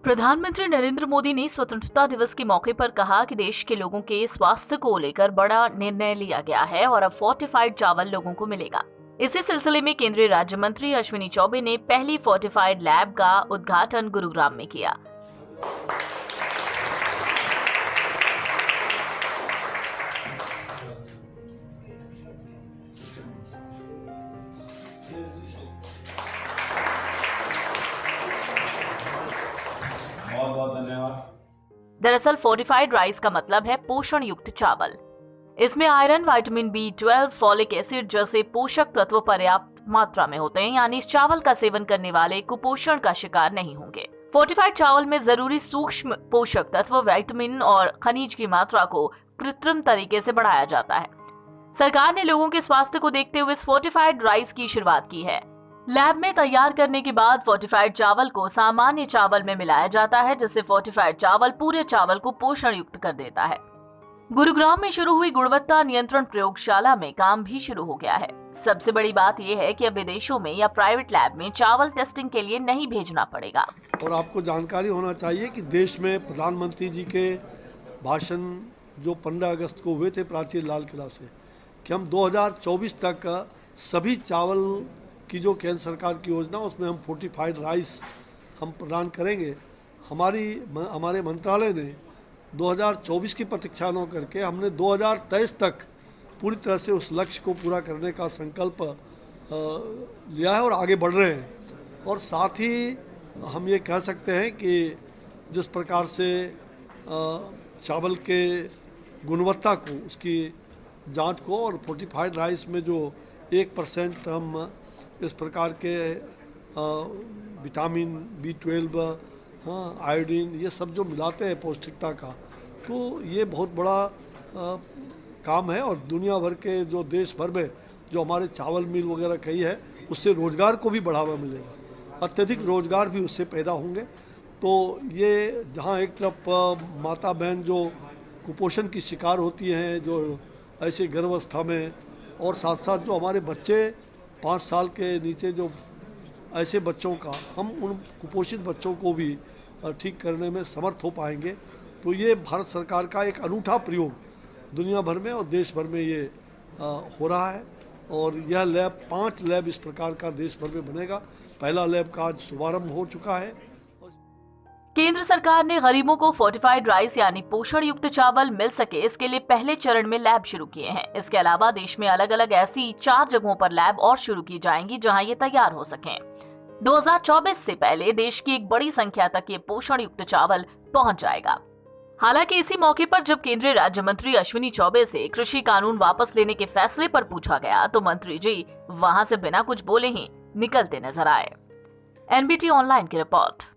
प्रधानमंत्री नरेंद्र मोदी ने स्वतंत्रता दिवस के मौके पर कहा कि देश के लोगों के स्वास्थ्य को लेकर बड़ा निर्णय लिया गया है और अब फोर्टिफाइड चावल लोगों को मिलेगा। इसी सिलसिले में केंद्रीय राज्य मंत्री अश्विनी चौबे ने पहली फोर्टिफाइड लैब का उद्घाटन गुरुग्राम में किया। बहुत बहुत धन्यवाद। दरअसल फोर्टिफाइड राइस का मतलब है पोषण युक्त चावल। इसमें iron, vitamin B12, folic acid जैसे पोषक तत्व पर्याप्त मात्रा में होते हैं, यानी इस चावल का सेवन करने वाले कुपोषण का शिकार नहीं होंगे। फोर्टिफाइड चावल में जरूरी सूक्ष्म पोषक तत्व, विटामिन और खनिज की मात्रा को कृत्रिम तरीके से बढ़ाया जाता है। सरकार ने लोगों के स्वास्थ्य को देखते हुए इस फोर्टिफाइड राइस की शुरुआत की है। लैब में तैयार करने के बाद फोर्टिफाइड चावल को सामान्य चावल में मिलाया जाता है, जिससे फोर्टिफाइड चावल पूरे चावल को पोषण युक्त कर देता है। गुरुग्राम में शुरू हुई गुणवत्ता नियंत्रण प्रयोगशाला में काम भी शुरू हो गया है। सबसे बड़ी बात यह है कि अब विदेशों में या प्राइवेट लैब में चावल टेस्टिंग के लिए नहीं भेजना पड़ेगा। और आपको जानकारी होना चाहिए कि देश में प्रधानमंत्री जी के भाषण जो 15 अगस्त को हुए थे प्राचीन लाल किला से, कि हम 2024 तक सभी चावल की जो केंद्र सरकार की योजना उसमें हम फोर्टिफाइड राइस हम प्रदान करेंगे। हमारे मंत्रालय ने 2024 की प्रतीक्षा न करके हमने 2023 तक पूरी तरह से उस लक्ष्य को पूरा करने का संकल्प लिया है और आगे बढ़ रहे हैं। और साथ ही हम ये कह सकते हैं कि जिस प्रकार से चावल के गुणवत्ता को, उसकी जांच को, और फोर्टिफाइड राइस में जो 1% हम इस प्रकार के विटामिन B12, आयोडीन, ये सब जो मिलाते हैं पौष्टिकता का, तो ये बहुत बड़ा काम है। और दुनिया भर के जो देश भर में जो हमारे चावल मिल वगैरह कही है, उससे रोज़गार को भी बढ़ावा मिलेगा, अत्यधिक रोज़गार भी उससे पैदा होंगे। तो ये जहाँ एक तरफ माता बहन जो कुपोषण की शिकार होती हैं, जो ऐसे गर्भावस्था में, और साथ साथ जो हमारे बच्चे 5 साल के नीचे जो ऐसे बच्चों का, हम उन कुपोषित बच्चों को भी ठीक करने में समर्थ हो पाएंगे। तो ये भारत सरकार का एक अनूठा प्रयोग दुनिया भर में और देश भर में ये हो रहा है। और यह लैब 5 लैब इस प्रकार का देश भर में बनेगा। पहला लैब का आज शुभारंभ हो चुका है। केंद्र सरकार ने गरीबों को फोर्टिफाइड राइस यानी पोषण युक्त चावल मिल सके, इसके लिए पहले चरण में लैब शुरू किए हैं। इसके अलावा देश में अलग अलग ऐसी 4 जगहों पर लैब और शुरू की जाएंगी जहां ये तैयार हो सकें। 2024 से पहले देश की एक बड़ी संख्या तक ये पोषण युक्त चावल पहुंच जाएगा। हालांकि इसी मौके पर जब केंद्रीय राज्य मंत्री अश्विनी चौबे से कृषि कानून वापस लेने के फैसले पर पूछा गया, तो मंत्री जी वहां से बिना कुछ बोले ही निकलते नजर आए। NBT ऑनलाइन की रिपोर्ट।